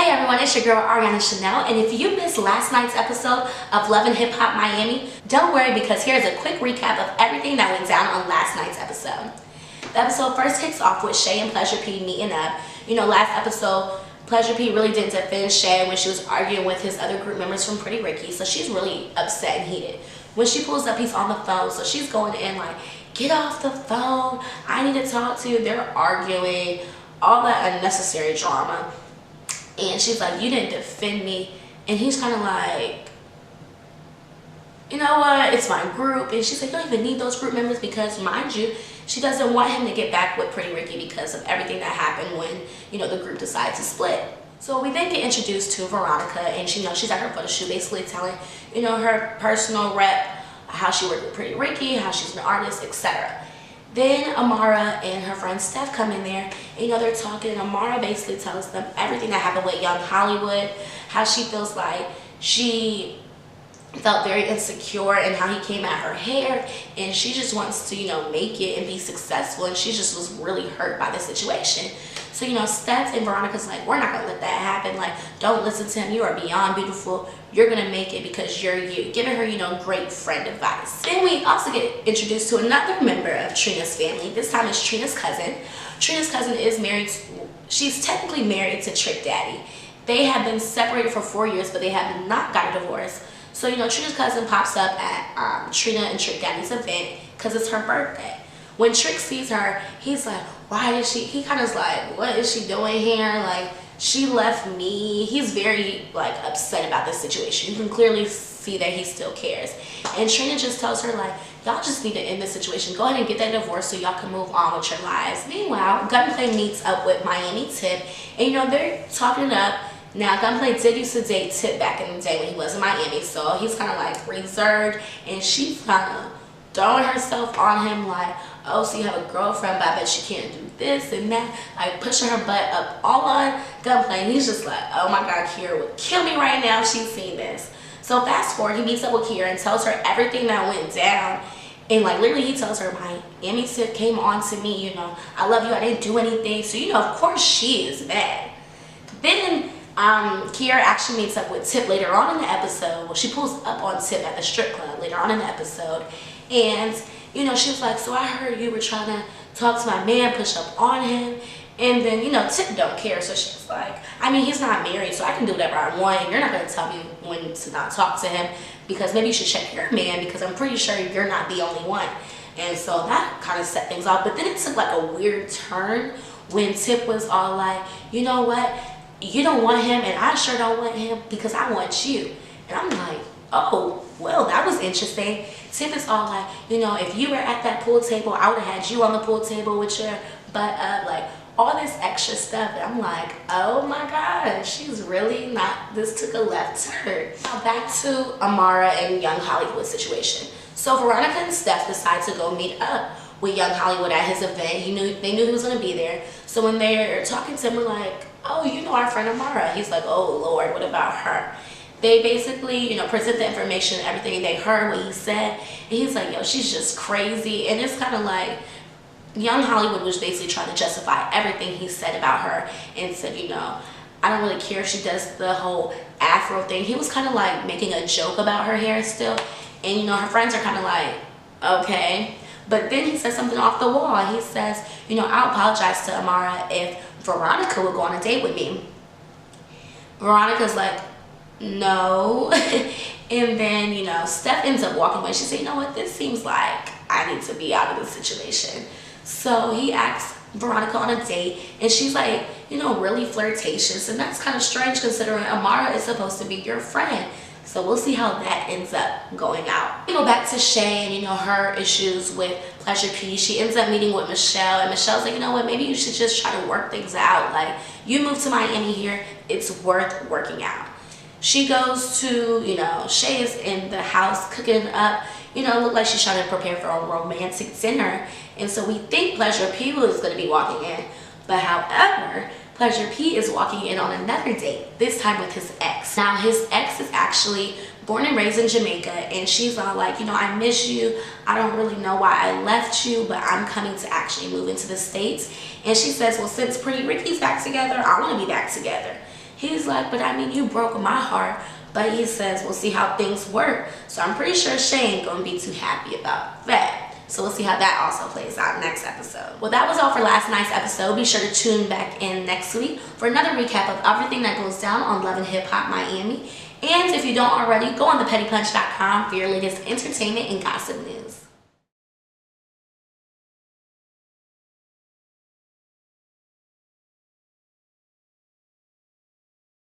Hey everyone, it's your girl Ariana Chanel, and if you missed last night's episode of Love and Hip Hop Miami, don't worry because here's a quick recap of everything that went down on last night's episode. The episode first kicks off with Shay and Pleasure P meeting up. You know, last episode, Pleasure P really didn't defend Shay when she was arguing with his other group members from Pretty Ricky, so she's really upset and heated. When she pulls up, he's on the phone, so she's going in like, get off the phone, I need to talk to you. They're arguing, all that unnecessary drama. And she's like, you didn't defend me. And he's kind of like, you know what, it's my group. And she's like, you don't even need those group members because, mind you, she doesn't want him to get back with Pretty Ricky because of everything that happened when, you know, the group decided to split. So we then get introduced to Veronica, and she, you know, she's at her photo shoot basically telling, you know, her personal rep, how she worked with Pretty Ricky, how she's an artist, etc. Then Amara and her friend Steph come in there, and you know, they're talking, and Amara basically tells them everything that happened with Young Hollywood, how she feels like she felt very insecure in how he came at her hair, and she just wants to, you know, make it and be successful, and she just was really hurt by the situation. So, you know, Steph and Veronica's like, we're not gonna let that happen. Like, don't listen to him. You are beyond beautiful. You're gonna make it because you're you. Giving her, you know, great friend advice. Then we also get introduced to another member of Trina's family. This time it's Trina's cousin. Trina's cousin is married. She's technically married to Trick Daddy. They have been separated for 4 years, but they have not got a divorce. So, you know, Trina's cousin pops up at Trina and Trick Daddy's event because it's her birthday. When Trick sees her, he's like, why is she, he kind of is like, what is she doing here? Like, she left me. He's very, like, upset about this situation. You can clearly see that he still cares. And Trina just tells her, like, y'all just need to end this situation. Go ahead and get that divorce so y'all can move on with your lives. Meanwhile, Gunplay meets up with Miami Tip, and, you know, they're talking it up. Now, Gunplay did used to date Tip back in the day when he was in Miami, so he's kind of, like, reserved, and she's kind of throwing herself on him, like, oh, so you have a girlfriend, but I bet you can't do this and that, like pushing her butt up all on Gunplay. And he's just like, oh my God, Kiera would kill me right now if she's seen this. So fast forward, he meets up with Kiera and tells her everything that went down. And like literally he tells her, my Miami Tip came on to me, you know, I love you, I didn't do anything. So, you know, of course she is mad. Then Kiera actually meets up with Tip later on in the episode. Well, she pulls up on Tip at the strip club later on in the episode. And you know, she was like, so I heard you were trying to talk to my man, push up on him. And then, you know, Tip don't care. So she's like, I mean, he's not married, so I can do whatever I want. And you're not going to tell me when to not talk to him because maybe you should check your man because I'm pretty sure you're not the only one. And so that kind of set things off. But then it took like a weird turn when Tip was all like, you know what? You don't want him and I sure don't want him because I want you. And I'm like, oh, well, that was interesting. Tip is all like, you know, if you were at that pool table, I would have had you on the pool table with your butt up, like all this extra stuff. And I'm like, oh my God, she's really not, this took a left turn. Now back to Amara and Young Hollywood situation. So Veronica and Steph decide to go meet up with Young Hollywood at his event. They knew he was gonna be there. So when they're talking to him, we're like, oh, you know our friend Amara. He's like, oh Lord, what about her? They basically, you know, present the information, everything they heard, what he said, and he's like, yo, she's just crazy. And it's kind of like, Young Hollywood was basically trying to justify everything he said about her and said, you know, I don't really care if she does the whole afro thing. He was kind of like making a joke about her hair still, and you know, her friends are kind of like, okay. But then he says something off the wall. He says, you know, I'll apologize to Amara if Veronica would go on a date with me. Veronica's like, no. And then, you know, Steph ends up walking away. She said, you know what, this seems like I need to be out of this situation. So he asks Veronica on a date, and she's like, you know, really flirtatious. And that's kind of strange considering Amara is supposed to be your friend. So we'll see how that ends up going out. We go back to Shay and, you know, her issues with Pleasure P. She ends up meeting with Michelle, and Michelle's like, you know what, maybe you should just try to work things out. Like, you moved to Miami here, it's worth working out. She goes to, you know, Shay is in the house cooking up, you know, look like she's trying to prepare for a romantic dinner. And so we think Pleasure P is going to be walking in. But however, Pleasure P is walking in on another date, this time with his ex. Now, his ex is actually born and raised in Jamaica, and she's all like, you know, I miss you. I don't really know why I left you, but I'm coming to actually move into the States. And she says, well, since Pretty Ricky's back together, I want to be back together. He's like, but I mean, you broke my heart. But he says, we'll see how things work. So I'm pretty sure Shay ain't gonna be too happy about that. So we'll see how that also plays out next episode. Well, that was all for last night's episode. Be sure to tune back in next week for another recap of everything that goes down on Love and Hip Hop Miami. And if you don't already, go on thepettypunch.com for your latest entertainment and gossip news.